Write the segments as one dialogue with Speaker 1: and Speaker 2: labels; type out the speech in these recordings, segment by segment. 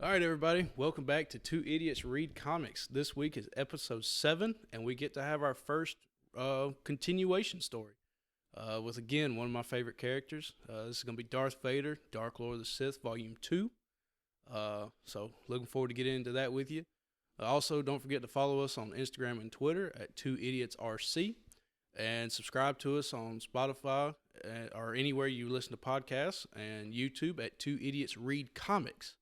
Speaker 1: All right, everybody. Welcome back to Two Idiots Read Comics. This week is episode 7, and we get to have our first continuation story with, again, one of my favorite characters. This is going to be Darth Vader, Dark Lord of the Sith, Volume 2. So, looking forward to getting into that with you. Also, don't forget to follow us on Instagram and Twitter at Two Idiots RC, and subscribe to us on Spotify or anywhere you listen to podcasts, and YouTube at Two Idiots Read Comics.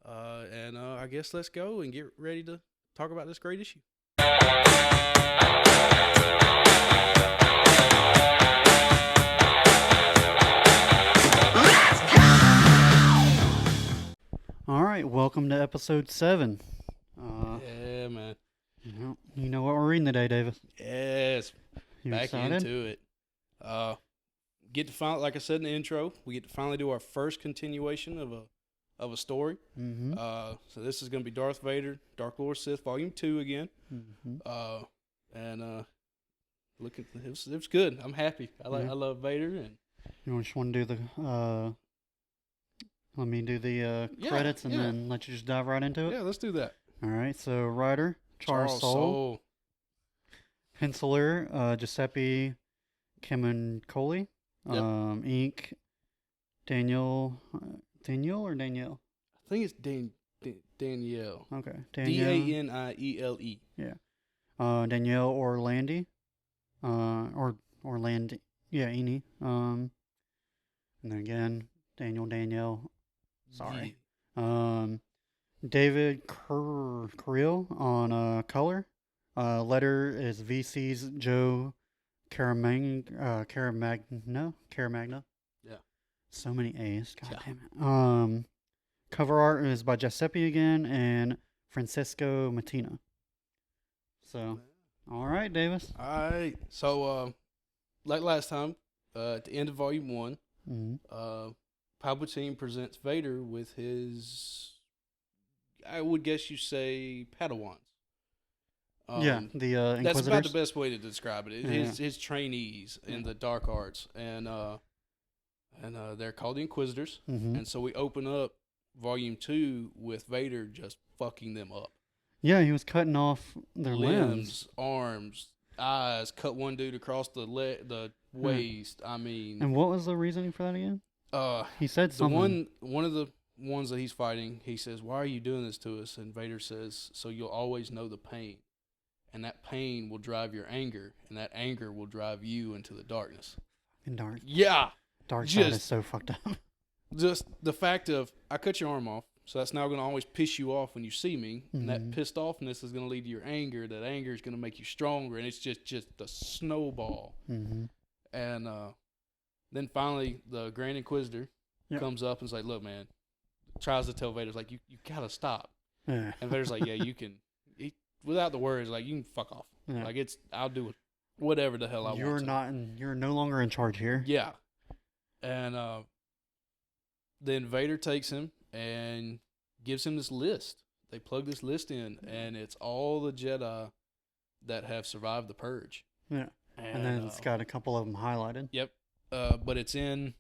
Speaker 1: I guess let's go and get ready to talk about this great issue.
Speaker 2: All right, welcome to episode 7.
Speaker 1: Yeah, man.
Speaker 2: You know what we're reading today, Davis?
Speaker 1: Yes.
Speaker 2: You
Speaker 1: Back
Speaker 2: excited?
Speaker 1: into it. Get to finally, like I said in the intro, we get to finally do our first continuation of a story.
Speaker 2: Mm-hmm.
Speaker 1: So this is going to be Darth Vader, Dark Lord Sith, Volume 2 again.
Speaker 2: Mm-hmm.
Speaker 1: Looking, it was good. I'm happy. I love Vader. And
Speaker 2: You just want to do the let me do the credits and then let you just dive right into it?
Speaker 1: Yeah, let's do that.
Speaker 2: All right, so writer, Charles Soule. Penciler, Giuseppe Camuncoli.
Speaker 1: Yep.
Speaker 2: Ink, Daniel or Danielle?
Speaker 1: I think it's Danielle.
Speaker 2: Okay. Danielle.
Speaker 1: Daniele.
Speaker 2: Yeah. Danielle Orlandi. Orlandi. Yeah, Eni. And then again, Danielle. Sorry. David Creel on color. Letter is VC's Joe Caramagna.
Speaker 1: Yeah.
Speaker 2: So many A's. God
Speaker 1: Yeah.
Speaker 2: damn it. Cover art is by Giuseppe again and Francisco Mattina. So, all right, Davis.
Speaker 1: All right. So, like last time, at the end of Volume 1,
Speaker 2: Mm-hmm.
Speaker 1: Palpatine presents Vader with his, I would guess you say, Padawans.
Speaker 2: Yeah, the Inquisitors.
Speaker 1: That's about the best way to describe it.
Speaker 2: Yeah.
Speaker 1: His trainees in the dark arts, and they're called the Inquisitors.
Speaker 2: Mm-hmm.
Speaker 1: And so we open up Volume 2 with Vader just fucking them up.
Speaker 2: Yeah, he was cutting off their limbs.
Speaker 1: Arms, eyes. Cut one dude across the waist. I mean,
Speaker 2: And what was the reasoning for that again? He said
Speaker 1: the
Speaker 2: something.
Speaker 1: one of the ones that he's fighting, he says, "Why are you doing this to us?" And Vader says, "So you'll always know the pain. And that pain will drive your anger, and that anger will drive you into the darkness."
Speaker 2: And dark.
Speaker 1: Yeah.
Speaker 2: Dark side is so fucked up.
Speaker 1: Just the fact of, I cut your arm off, so that's now going to always piss you off when you see me, and that pissed offness is going to lead to your anger. That anger is going to make you stronger, and it's just a snowball.
Speaker 2: Mm-hmm.
Speaker 1: And then finally, the Grand Inquisitor comes up and is like, "Look, man," tries to tell Vader, like, you got to stop.
Speaker 2: Yeah.
Speaker 1: And Vader's like, "Yeah, you can." Without the words, like, you can fuck off.
Speaker 2: Yeah.
Speaker 1: Like, I'll do it. Whatever the hell I want to.
Speaker 2: You're no longer in charge here.
Speaker 1: Yeah. And then Vader takes him and gives him this list. They plug this list in, and it's all the Jedi that have survived the Purge.
Speaker 2: Yeah. And then it's got a couple of them highlighted.
Speaker 1: Yep. But it's in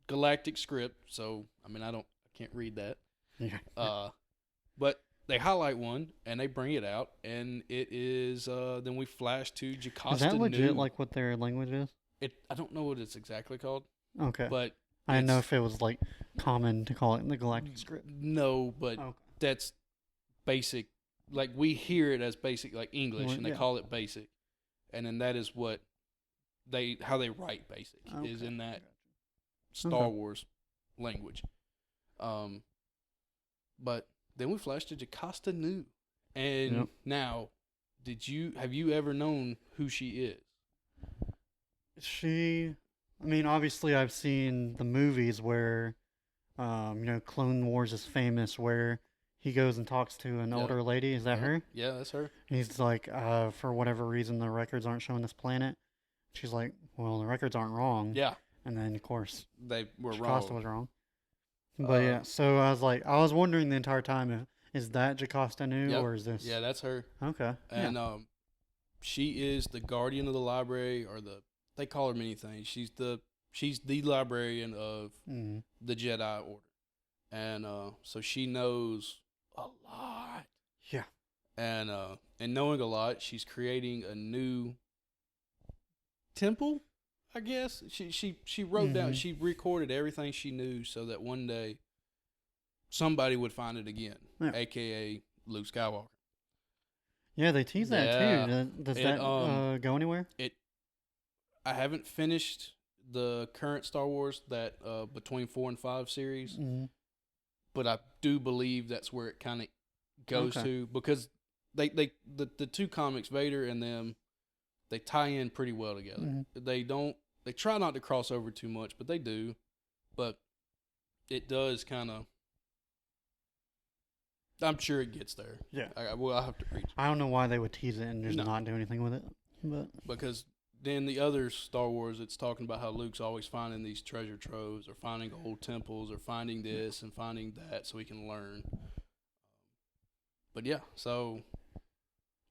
Speaker 1: galactic script, so, I mean, I can't read that.
Speaker 2: Yeah.
Speaker 1: But they highlight one, and they bring it out, and it is, then we flash to Jocasta.
Speaker 2: Is that legit
Speaker 1: Nu.
Speaker 2: like what their language is?
Speaker 1: I don't know what it's exactly called.
Speaker 2: Okay.
Speaker 1: But
Speaker 2: I didn't know if it was like common to call it the galactic script.
Speaker 1: No, but that's basic. Like, we hear it as basic, like English, and they call it basic. And then that is what how they write basic, is in that Star Wars language. But then we flash to Jocasta Nu. And now, have you ever known who she is?
Speaker 2: I mean, obviously I've seen the movies where, Clone Wars is famous, where he goes and talks to an older lady. Is that her?
Speaker 1: Yeah, that's her.
Speaker 2: He's like, for whatever reason, the records aren't showing this planet. She's like, well, the records aren't wrong.
Speaker 1: Yeah.
Speaker 2: And then, of course,
Speaker 1: they were
Speaker 2: Jocasta was wrong. But so I was wondering the entire time, is that Jocasta Nu or is this?
Speaker 1: Yeah, that's her.
Speaker 2: Okay.
Speaker 1: And she is the guardian of the library, or they call her many things. She's the librarian of the Jedi Order. and so she knows a lot.
Speaker 2: Yeah.
Speaker 1: And knowing a lot, she's creating a new temple, I guess. She wrote down, she recorded everything she knew so that one day somebody would find it again, aka Luke Skywalker.
Speaker 2: Yeah, they tease that too. Does that go anywhere?
Speaker 1: I haven't finished the current Star Wars that between 4 and 5 series, but I do believe that's where it kind of goes to, because the two comics, Vader and them, they tie in pretty well together. They try not to cross over too much, but they do. But it does kind of. I'm sure it gets there.
Speaker 2: Yeah.
Speaker 1: I'll have to read.
Speaker 2: I don't know why they would tease it and just not do anything with it, but
Speaker 1: because then the other Star Wars, it's talking about how Luke's always finding these treasure troves, or finding old temples, or finding this and finding that, so he can learn. But yeah, so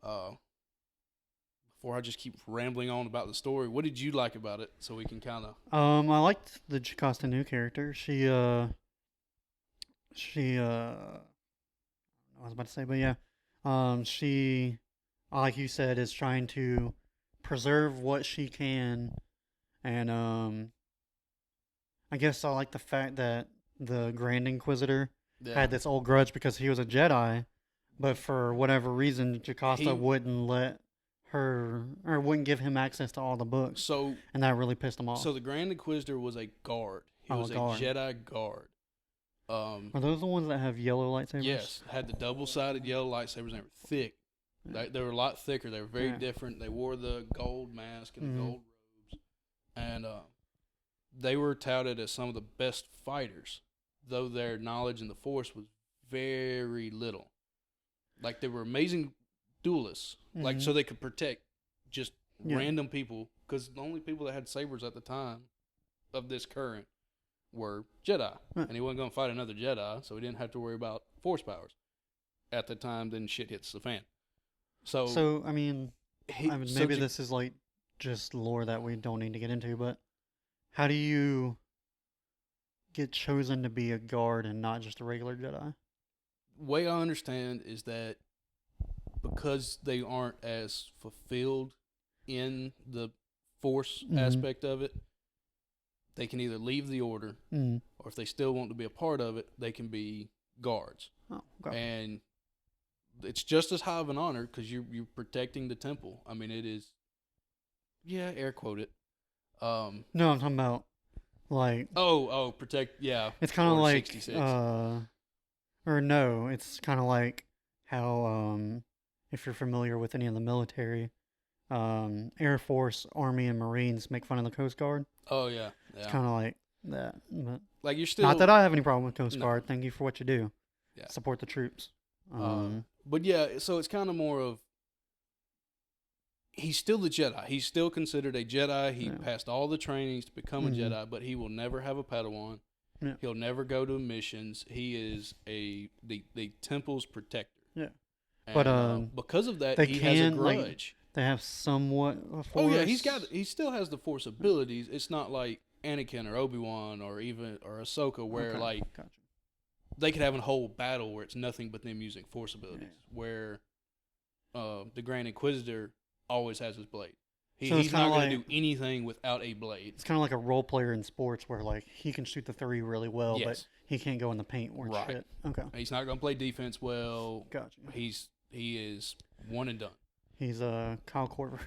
Speaker 1: before I just keep rambling on about the story, what did you like about it? So we can kind of.
Speaker 2: I liked the Jocasta Nu character. She I was about to say, but yeah, she, like you said, is trying to preserve what she can, and I guess I like the fact that the Grand Inquisitor had this old grudge because he was a Jedi, but for whatever reason, Jocasta wouldn't let her, or wouldn't give him access to all the books.
Speaker 1: So,
Speaker 2: and that really pissed him off.
Speaker 1: So the Grand Inquisitor was a guard. He was a Jedi guard.
Speaker 2: Are those the ones that have yellow lightsabers?
Speaker 1: Yes, had the double-sided yellow lightsabers, and they were thick. They were a lot thicker. They were very different. They wore the gold mask and the gold robes, and they were touted as some of the best fighters, though their knowledge in the Force was very little. Like, they were amazing duelists, like, so they could protect just random people, because the only people that had sabers at the time of this current were Jedi, and he wasn't going to fight another Jedi, so he didn't have to worry about Force powers. At the time, then shit hits the fan. So
Speaker 2: I mean, maybe this is like just lore that we don't need to get into, but how do you get chosen to be a guard and not just a regular Jedi?
Speaker 1: Way I understand is that because they aren't as fulfilled in the Force aspect of it, they can either leave the Order, or if they still want to be a part of it, they can be guards.
Speaker 2: Oh, okay.
Speaker 1: And it's just as high of an honor because you're protecting the temple. I mean, it is. Yeah, air quote it.
Speaker 2: No, I'm talking about like.
Speaker 1: Protect. Yeah,
Speaker 2: it's kind of like 66. Or no, it's kind of like how if you're familiar with any of the military, Air Force, Army, and Marines make fun of the Coast Guard.
Speaker 1: Oh yeah.
Speaker 2: It's kind of like that. But
Speaker 1: like, you're still.
Speaker 2: Not that I have any problem with Coast Guard. Thank you for what you do.
Speaker 1: Yeah.
Speaker 2: Support the troops.
Speaker 1: But yeah, so it's kind of more of, he's still the Jedi. He's still considered a Jedi. He passed all the trainings to become a Jedi, but he will never have a Padawan. Yeah. He'll never go to missions. He is the temple's protector.
Speaker 2: Yeah.
Speaker 1: And,
Speaker 2: but
Speaker 1: because of that, he has a grudge.
Speaker 2: They have somewhat a Force.
Speaker 1: Oh yeah, he still has the Force abilities. It's not like Anakin or Obi-Wan or Ahsoka where
Speaker 2: gotcha.
Speaker 1: They could have a whole battle where it's nothing but them using Force abilities. Where the Grand Inquisitor always has his blade. He's not going to do anything without a blade.
Speaker 2: It's kind of like a role player in sports where like he can shoot the three really well, but he can't go in the paint or shit. Okay.
Speaker 1: He's not going to play defense well.
Speaker 2: Gotcha.
Speaker 1: He is one and done.
Speaker 2: He's Kyle Korver.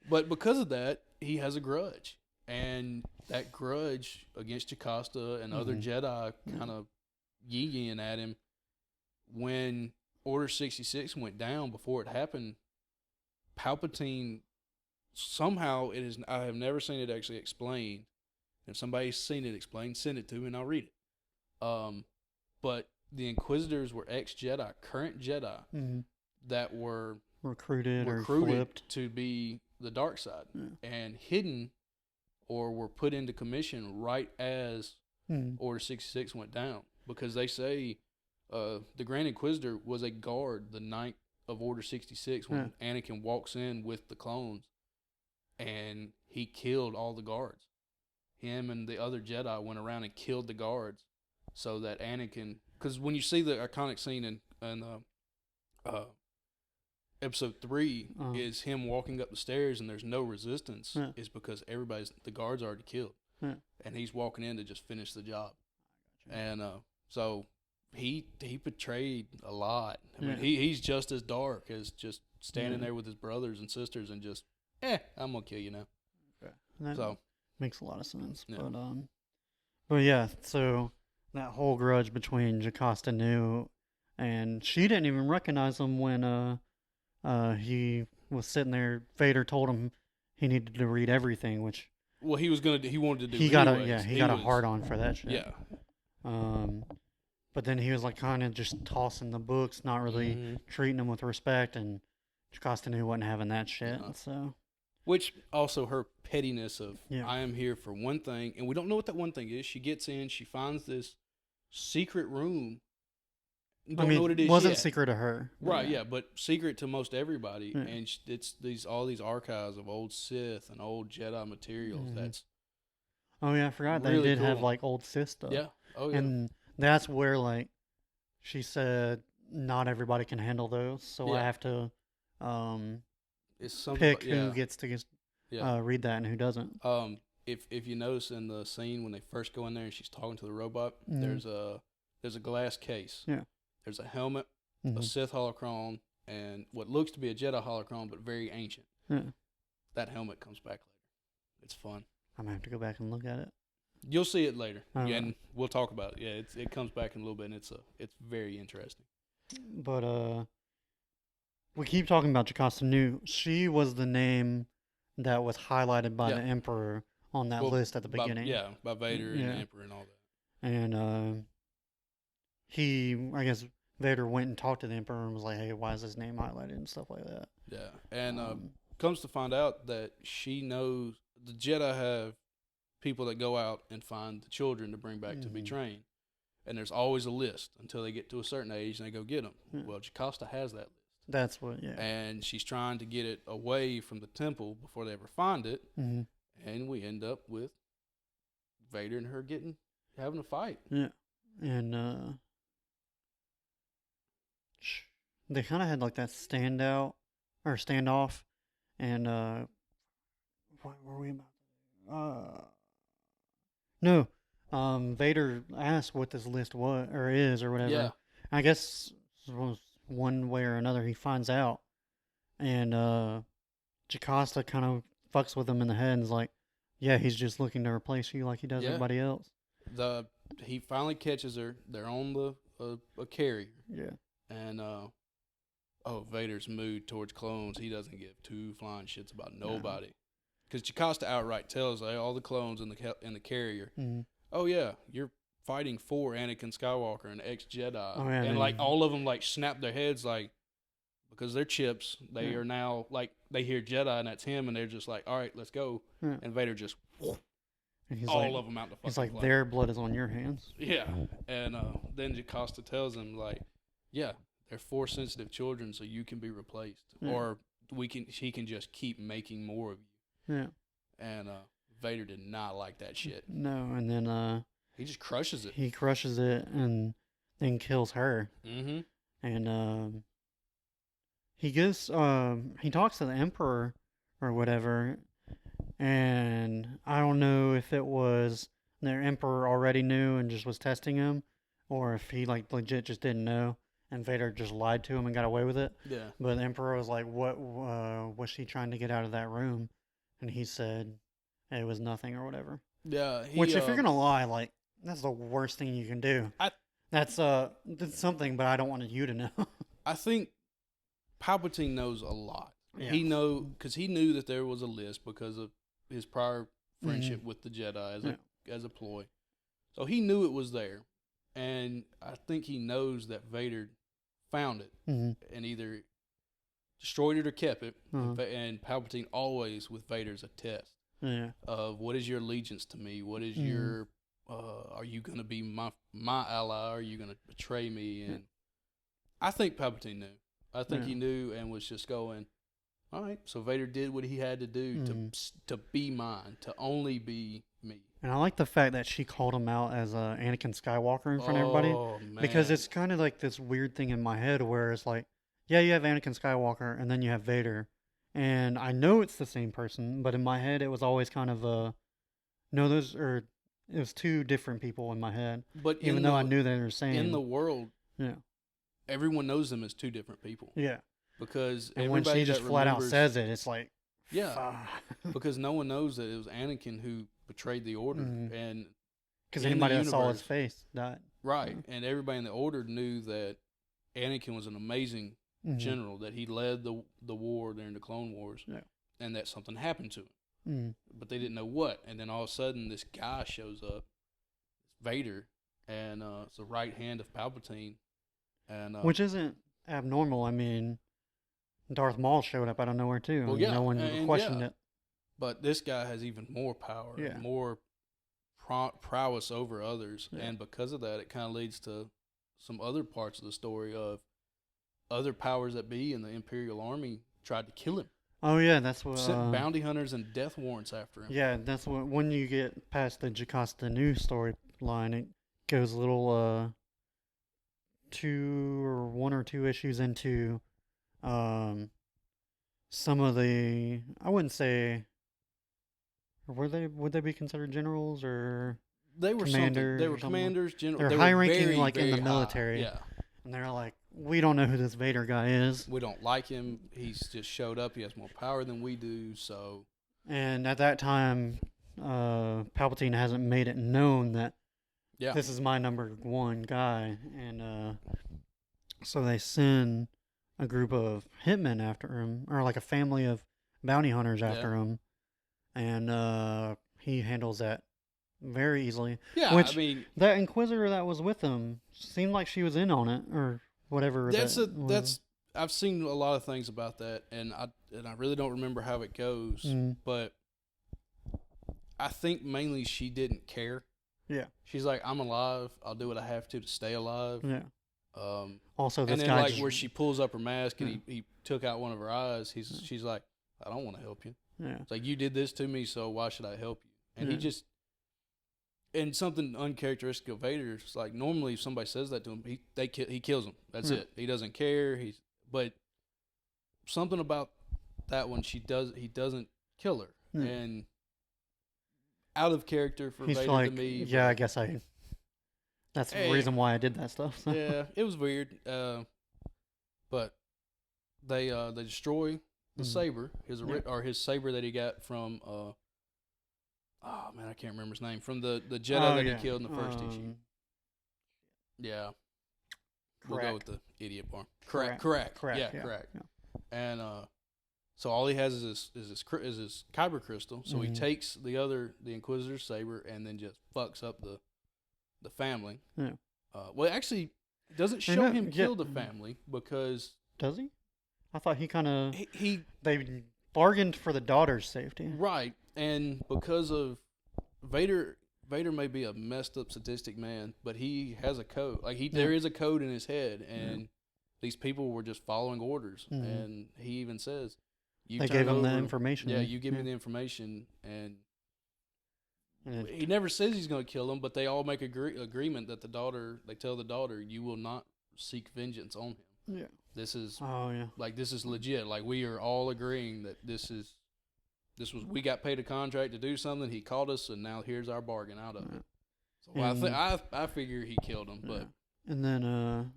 Speaker 1: But because of that, he has a grudge. And that grudge against Jocasta and other Jedi kind of yee-yeeing at him. When Order 66 went down, before it happened, Palpatine, somehow I have never seen it actually explained. If somebody's seen it explained, send it to me and I'll read it. But the Inquisitors were ex-Jedi, current Jedi, that were
Speaker 2: recruited or flipped
Speaker 1: to be the dark side and hidden, or were put into commission right as Order 66 went down, because they say the Grand Inquisitor was a guard the night of Order 66 when Anakin walks in with the clones, and he killed all the guards. him and the other Jedi went around and killed the guards so that Anakin, because when you see the iconic scene in episode 3 is him walking up the stairs and there's no resistance, is because the guards already killed, and he's walking in to just finish the job. And so he betrayed a lot. I mean, he's just as dark as just standing there with his brothers and sisters and just, I'm gonna kill you now.
Speaker 2: That
Speaker 1: So
Speaker 2: makes a lot of sense. Yeah. But yeah, so that whole grudge between Jocasta Nu, and she didn't even recognize him when he was sitting there. Vader told him he needed to read everything, which
Speaker 1: he wanted to do.
Speaker 2: He got a hard on for that shit.
Speaker 1: Yeah.
Speaker 2: But then he was like kind of just tossing the books, not really treating them with respect, and Jocasta Nu wasn't having that shit. So,
Speaker 1: which also her pettiness of I am here for one thing, and we don't know what that one thing is. She gets in, she finds this secret room. Don't know what it is.
Speaker 2: It wasn't
Speaker 1: yet.
Speaker 2: Secret to her,
Speaker 1: right? Yeah, but secret to most everybody, and it's all these archives of old Sith and old Jedi materials. That's
Speaker 2: I forgot
Speaker 1: really
Speaker 2: they did
Speaker 1: cool.
Speaker 2: have like old Sith stuff.
Speaker 1: Yeah,
Speaker 2: and that's where like she said not everybody can handle those, so I have to pick who gets to read that and who doesn't.
Speaker 1: If you notice in the scene when they first go in there and she's talking to the robot, there's a glass case.
Speaker 2: Yeah.
Speaker 1: There's a helmet, a Sith holocron, and what looks to be a Jedi holocron, but very ancient.
Speaker 2: Yeah.
Speaker 1: That helmet comes back later. It's fun.
Speaker 2: I'm gonna have to go back and look at it.
Speaker 1: You'll see it later, and we'll talk about it. Yeah, it comes back in a little bit, and it's very interesting.
Speaker 2: But we keep talking about Jocasta Nu. She was the name that was highlighted by the Emperor on that list at the beginning.
Speaker 1: By Vader and the Emperor and all that.
Speaker 2: And I guess Vader went and talked to the Emperor and was like, "Hey, why is his name highlighted?" and stuff like that.
Speaker 1: Yeah, and comes to find out that she knows the Jedi have people that go out and find the children to bring back to be trained, and there's always a list until they get to a certain age and they go get them. Yeah. Well, Jocasta has that list.
Speaker 2: That's what,
Speaker 1: and she's trying to get it away from the temple before they ever find it, and we end up with Vader and her having a fight.
Speaker 2: Yeah, and they kind of had like that standoff, and what were we about? No, Vader asked what this list was or is or whatever.
Speaker 1: Yeah,
Speaker 2: I guess one way or another he finds out, and Jocasta kind of fucks with him in the head and is like, "Yeah, he's just looking to replace you like he does everybody else."
Speaker 1: He finally catches her. They're on a carrier.
Speaker 2: Yeah,
Speaker 1: and Vader's mood towards clones, he doesn't give two flying shits about nobody. Because Jocasta outright tells all the clones in the carrier, "Oh yeah, you're fighting for Anakin Skywalker, an ex-Jedi." And like all of them like snap their heads like, because they're chips, they are now like, they hear Jedi and that's him, and they're just like, "All right, let's go." And Vader just
Speaker 2: and he's
Speaker 1: all of them out the fucking
Speaker 2: He's like,
Speaker 1: plane.
Speaker 2: "Their blood is on your hands."
Speaker 1: Yeah, and then Jocasta tells him like, "Yeah, they're Force-sensitive children, so you can be replaced, or she can just keep making more of you."
Speaker 2: Yeah.
Speaker 1: And Vader did not like that shit.
Speaker 2: No, and then
Speaker 1: he just crushes it.
Speaker 2: He crushes it and then kills her.
Speaker 1: Mm-hmm.
Speaker 2: And he talks to the Emperor or whatever, and I don't know if it was their Emperor already knew and just was testing him, or if he like legit just didn't know and Vader just lied to him and got away with it.
Speaker 1: Yeah.
Speaker 2: But the Emperor was like, "What was she trying to get out of that room?" And he said it was nothing or whatever.
Speaker 1: Yeah.
Speaker 2: Which, if you're gonna lie, like, that's the worst thing you can do. That's something, but I don't want you to know.
Speaker 1: I think Palpatine knows a lot. Yeah. Because he knew that there was a list because of his prior friendship with the Jedi as a ploy. So he knew it was there, and I think he knows that Vader found it and either destroyed it or kept it. And Palpatine always with Vader's a test of what is your allegiance to me? What is your are you going to be my ally? Or are you going to betray me? And I think Palpatine knew. I think he knew and was just going, all right. So Vader did what he had to do to be mine, to only be me.
Speaker 2: And I like the fact that she called him out as Anakin Skywalker in front of everybody.
Speaker 1: Oh, man.
Speaker 2: Because it's kind of like this weird thing in my head where it's like, yeah, you have Anakin Skywalker and then you have Vader. And I know it's the same person, but in my head it was always kind of it was two different people in my head.
Speaker 1: But
Speaker 2: even though I knew they were saying.
Speaker 1: In the world,
Speaker 2: yeah,
Speaker 1: everyone knows them as two different people.
Speaker 2: Yeah.
Speaker 1: Because
Speaker 2: and when she just flat out says it, it's like,
Speaker 1: yeah, because no one knows that it was Anakin who betrayed the Order, and
Speaker 2: because anybody that saw his face died,
Speaker 1: right? And everybody in the Order knew that Anakin was an amazing general, that he led the war during the Clone Wars, and that something happened to him, but they didn't know what. And then all of a sudden, this guy shows up, Vader, and it's the right hand of Palpatine, and
Speaker 2: which isn't abnormal. I mean, Darth Maul showed up out of nowhere too.
Speaker 1: Well, yeah,
Speaker 2: no one questioned it.
Speaker 1: But this guy has even more power, more prowess over others, and because of that, it kind of leads to some other parts of the story of other powers that be in the Imperial Army tried to kill him.
Speaker 2: Oh yeah, that's what
Speaker 1: sent bounty hunters and death warrants after him.
Speaker 2: Yeah, that's what when you get past the Jocasta Nu storyline, it goes a little 1 or 2 issues into some of the, I wouldn't say, would they be considered generals or
Speaker 1: they were
Speaker 2: commanders?
Speaker 1: They were commanders, generals.
Speaker 2: They're
Speaker 1: they
Speaker 2: high
Speaker 1: were
Speaker 2: ranking,
Speaker 1: very,
Speaker 2: like
Speaker 1: very
Speaker 2: in the
Speaker 1: high.
Speaker 2: military.
Speaker 1: Yeah,
Speaker 2: and they're like, we don't know who this Vader guy is.
Speaker 1: We don't like him. He's just showed up. He has more power than we do. So,
Speaker 2: and at that time, Palpatine hasn't made it known that this is my number 1 guy, and so they send a group of hitmen after him, or like a family of bounty hunters after him, and he handles that very easily.
Speaker 1: Yeah,
Speaker 2: which,
Speaker 1: I mean,
Speaker 2: that Inquisitor that was with him seemed like she was in on it, or whatever.
Speaker 1: That's I've seen a lot of things about that, and I really don't remember how it goes, but I think mainly she didn't care.
Speaker 2: Yeah,
Speaker 1: she's like, I'm alive. I'll do what I have to stay alive.
Speaker 2: Yeah. Also, this
Speaker 1: and then
Speaker 2: guy
Speaker 1: where she pulls up her mask and he took out one of her eyes. She's like, I don't want to help you.
Speaker 2: Yeah.
Speaker 1: It's like, you did this to me, so why should I help you? And he just, and something uncharacteristic of Vader is like, normally if somebody says that to him, he kills them. That's it. He doesn't care. But something about that one, he doesn't kill her. And out of character for
Speaker 2: He's
Speaker 1: Vader
Speaker 2: like,
Speaker 1: to me.
Speaker 2: Yeah, I guess that's the reason why I did that stuff.
Speaker 1: Yeah, it was weird. But they destroy the saber, his saber that he got from oh man, I can't remember his name, from the Jedi that he killed in the first issue. Yeah. We'll go with the idiot part. Correct. Yeah, correct. Yeah. And so all he has is his kyber crystal. So he takes the Inquisitor's saber and then just fucks up the family. Yeah. Well, actually, doesn't show him kill the family because
Speaker 2: does he? I thought he kind of they bargained for the daughter's safety.
Speaker 1: Right, and because of Vader may be a messed up sadistic man, but he has a code. Like there is a code in his head, and these people were just following orders. And he even says,
Speaker 2: they gave him the information.
Speaker 1: Yeah, you give me the information, and he never says he's going to kill him, but they all make agreement that they tell the daughter, you will not seek vengeance on him.
Speaker 2: Yeah.
Speaker 1: This is
Speaker 2: like
Speaker 1: this is legit. Like we are all agreeing that we got paid a contract to do something. He called us, and now here's our bargain out of it. So I figure he killed him, but
Speaker 2: and then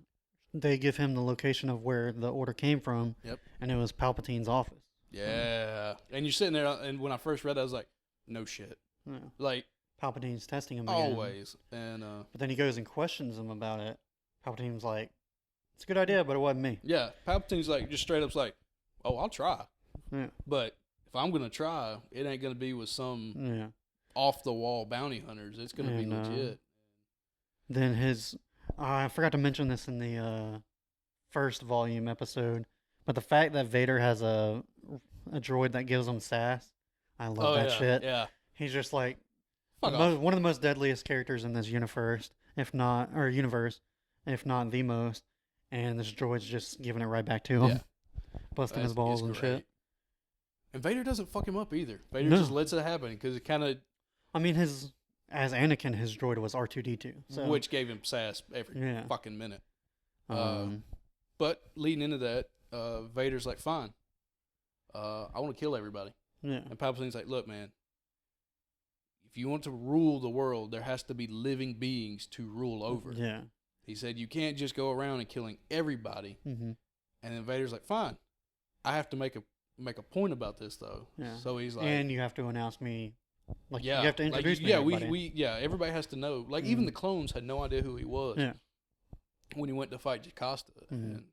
Speaker 2: they give him the location of where the order came from.
Speaker 1: Yep.
Speaker 2: And it was Palpatine's office.
Speaker 1: Yeah, and you're sitting there, and when I first read it, I was like, no shit.
Speaker 2: Yeah.
Speaker 1: Like
Speaker 2: Palpatine's testing him
Speaker 1: always, and
Speaker 2: but then he goes and questions him about it. Palpatine's like, it's a good idea, but it wasn't me.
Speaker 1: Yeah, Palpatine's like, just straight up's like, oh, I'll try.
Speaker 2: Yeah.
Speaker 1: But if I'm going to try, it ain't going to be with some off-the-wall bounty hunters. It's going to be legit.
Speaker 2: Then I forgot to mention this in the first volume episode, but the fact that Vader has a droid that gives him sass, I love that shit.
Speaker 1: Yeah.
Speaker 2: He's just like one of the most deadliest characters in this universe, if not the most. And this droid's just giving it right back to him, busting his balls and shit.
Speaker 1: And Vader doesn't fuck him up either. Vader
Speaker 2: No.
Speaker 1: just lets it happen because it kind of,
Speaker 2: I mean, as Anakin, his droid was R2D2. So,
Speaker 1: which gave him sass every
Speaker 2: yeah.
Speaker 1: fucking minute.
Speaker 2: Um,
Speaker 1: But leading into that, Vader's like, fine, I want to kill everybody.
Speaker 2: yeah.
Speaker 1: And Palpatine's like, look, man, if you want to rule the world, there has to be living beings to rule over.
Speaker 2: Yeah.
Speaker 1: He said, you can't just go around and killing everybody.
Speaker 2: Mm-hmm.
Speaker 1: And then Vader's like, fine, I have to make a point about this, though.
Speaker 2: Yeah.
Speaker 1: So he's like,
Speaker 2: And you have to announce me. Like,
Speaker 1: yeah,
Speaker 2: you have to introduce me to
Speaker 1: yeah,
Speaker 2: everybody.
Speaker 1: everybody has to know. Like, even the clones had no idea who he was.
Speaker 2: Yeah.
Speaker 1: When he went to fight Jocasta.
Speaker 2: Mhm.
Speaker 1: And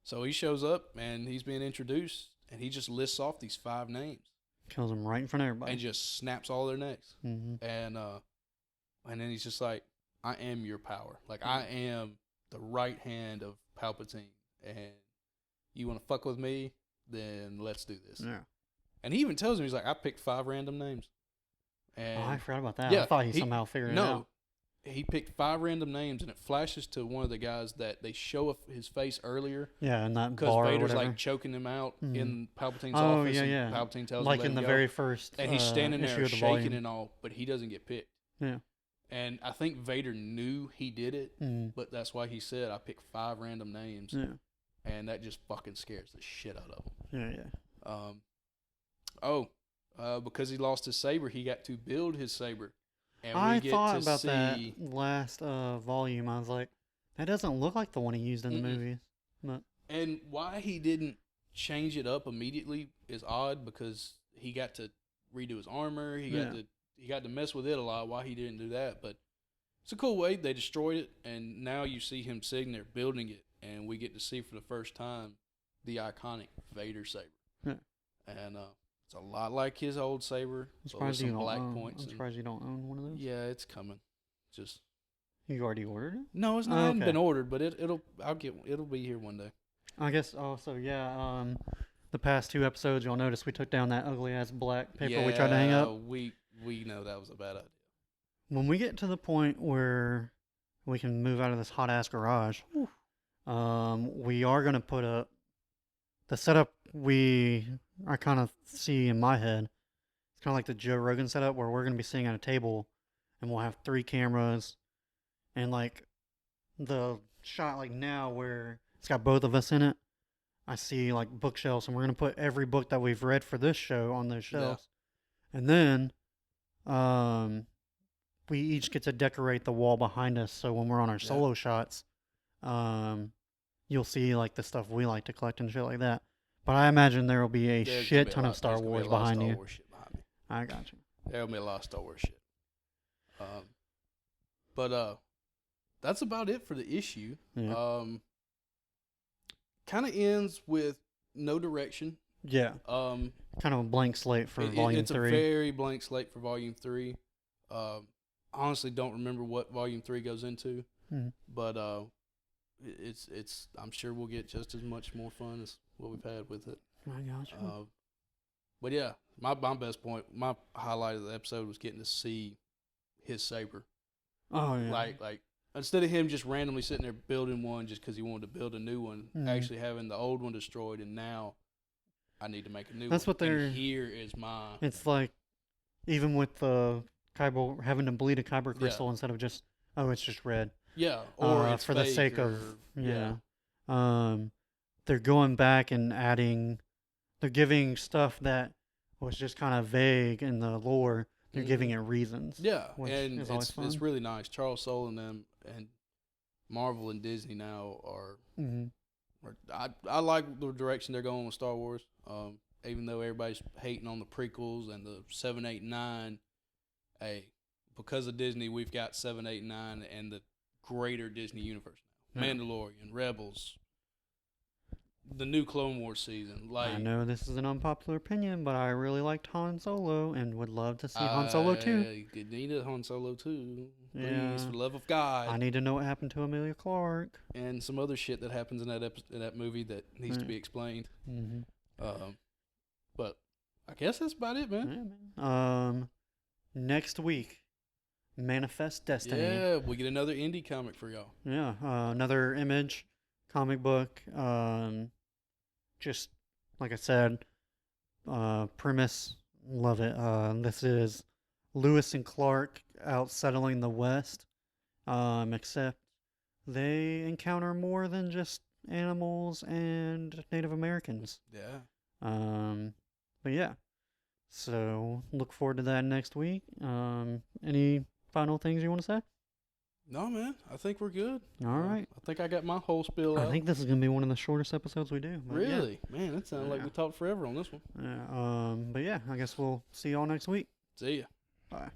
Speaker 1: so he shows up, and he's being introduced, and he just lists off these 5 names.
Speaker 2: Kills him right in front of everybody.
Speaker 1: And just snaps all their necks.
Speaker 2: Mm-hmm.
Speaker 1: And then he's just like, I am your power. Like, I am the right hand of Palpatine. And you want to fuck with me? Then let's do this.
Speaker 2: Yeah.
Speaker 1: And he even tells him, he's like, I picked 5 random names. And
Speaker 2: I forgot about that.
Speaker 1: yeah,
Speaker 2: I thought he somehow figured it out.
Speaker 1: no, he picked 5 random names, and it flashes to one of the guys that they show his face earlier.
Speaker 2: Yeah, in that
Speaker 1: Because
Speaker 2: bar
Speaker 1: Vader's
Speaker 2: or whatever.
Speaker 1: like choking him out in Palpatine's
Speaker 2: Oh,
Speaker 1: office.
Speaker 2: yeah,
Speaker 1: and
Speaker 2: yeah.
Speaker 1: Palpatine tells
Speaker 2: Like
Speaker 1: him to
Speaker 2: in
Speaker 1: let
Speaker 2: the
Speaker 1: him go.
Speaker 2: very first
Speaker 1: And he's standing
Speaker 2: issue
Speaker 1: there
Speaker 2: of the
Speaker 1: shaking
Speaker 2: volume.
Speaker 1: and all, but he doesn't get picked.
Speaker 2: Yeah.
Speaker 1: And I think Vader knew he did it,
Speaker 2: Mm.
Speaker 1: but that's why he said, I picked 5 random names.
Speaker 2: Yeah.
Speaker 1: And that just fucking scares the shit out of him.
Speaker 2: Yeah, yeah.
Speaker 1: Because he lost his saber, he got to build his saber. And
Speaker 2: I
Speaker 1: we get
Speaker 2: thought
Speaker 1: to
Speaker 2: about
Speaker 1: see,
Speaker 2: that last volume. I was like, that doesn't look like the one he used in the movies. But
Speaker 1: And why he didn't change it up immediately is odd, because he got to redo his armor. He got to mess with it a lot. Why he didn't do that, but it's a cool way. They destroyed it, and now you see him sitting there building it, and we get to see for the first time the iconic Vader saber.
Speaker 2: Yeah.
Speaker 1: And it's a lot like his old saber,
Speaker 2: I'm
Speaker 1: but with
Speaker 2: surprised you
Speaker 1: some
Speaker 2: don't
Speaker 1: black
Speaker 2: own.
Speaker 1: points.
Speaker 2: I'm
Speaker 1: and-
Speaker 2: surprised you don't own one of those.
Speaker 1: yeah, it's coming. Just
Speaker 2: You already ordered it?
Speaker 1: no, it's not.
Speaker 2: Oh,
Speaker 1: It hasn't
Speaker 2: okay.
Speaker 1: been ordered, but it'll be here one day.
Speaker 2: I guess. Oh, so yeah. The past 2 episodes, you'll notice we took down that ugly ass black paper we tried to hang up.
Speaker 1: We know that was a bad idea.
Speaker 2: When we get to the point where we can move out of this hot ass garage, we are gonna put up the setup I kind of see in my head. It's kind of like the Joe Rogan setup where we're gonna be sitting at a table, and we'll have 3 cameras, and like the shot like now where it's got both of us in it. I see like bookshelves, and we're gonna put every book that we've read for this show on those shelves, and then we each get to decorate the wall behind us. So when we're on our solo shots, you'll see like the stuff we like to collect and shit like that. But I imagine there will be a
Speaker 1: There's
Speaker 2: shit
Speaker 1: gonna be
Speaker 2: ton
Speaker 1: a
Speaker 2: of
Speaker 1: lot-
Speaker 2: Star
Speaker 1: there's gonna be
Speaker 2: Wars
Speaker 1: a lot of
Speaker 2: behind
Speaker 1: Star
Speaker 2: you.
Speaker 1: Wars shit behind me.
Speaker 2: I got you.
Speaker 1: There'll be a lot of Star Wars shit. But that's about it for the issue.
Speaker 2: Yeah.
Speaker 1: Kind of ends with no direction.
Speaker 2: Yeah.
Speaker 1: Um,
Speaker 2: Kind of a blank slate for Volume
Speaker 1: it's
Speaker 2: 3.
Speaker 1: a very blank slate for Volume 3. Honestly, don't remember what Volume 3 goes into, but it's. I'm sure we'll get just as much more fun as what we've had with it.
Speaker 2: I got you.
Speaker 1: But yeah, my best point, my highlight of the episode was getting to see his saber.
Speaker 2: Oh yeah.
Speaker 1: Like instead of him just randomly sitting there building one just because he wanted to build a new one, actually having the old one destroyed, and now I need to make a new one.
Speaker 2: That's what they're.
Speaker 1: And here is my.
Speaker 2: It's like, even with the Kyber having to bleed a Kyber crystal instead of just, it's just red.
Speaker 1: Yeah, or it's
Speaker 2: for the
Speaker 1: fake
Speaker 2: sake of
Speaker 1: yeah.
Speaker 2: They're going back and adding. They're giving stuff that was just kind of vague in the lore. They're giving it reasons.
Speaker 1: Yeah,
Speaker 2: which
Speaker 1: and
Speaker 2: is always fun.
Speaker 1: it's really nice. Charles Soule and them and Marvel and Disney now are. I like the direction they're going with Star Wars. Even though everybody's hating on the prequels and the 7, 8, 9, hey, because of Disney, we've got 7, 8, 9 and the greater Disney universe now.
Speaker 2: Yeah.
Speaker 1: Mandalorian, Rebels, the new Clone Wars season. Like,
Speaker 2: I know this is an unpopular opinion, but I really liked Han Solo and would love to see Han Solo too.
Speaker 1: You need a Han Solo too. Please,
Speaker 2: Yeah.
Speaker 1: for the love of God.
Speaker 2: I need to know what happened to Amelia Clark.
Speaker 1: And some other shit that happens in that movie that needs to be explained. But I guess that's about it, man.
Speaker 2: Yeah, man. Next week, Manifest Destiny.
Speaker 1: Yeah, we get another indie comic for y'all.
Speaker 2: Yeah, another Image comic book. Just like I said, Premise, love it. This is Lewis and Clark out settling the West, except they encounter more than just animals and Native Americans.
Speaker 1: Yeah.
Speaker 2: But yeah, so look forward to that next week. Any final things you want to say?
Speaker 1: No, man. I think we're good.
Speaker 2: All right.
Speaker 1: I think I got my whole spiel out.
Speaker 2: I think this is gonna be one of the shortest episodes we do. But yeah.
Speaker 1: Really? Man, that sounded like
Speaker 2: Yeah.
Speaker 1: we talked forever on this one.
Speaker 2: Yeah. But yeah, I guess we'll see y'all next week.
Speaker 1: See ya.
Speaker 2: Bye.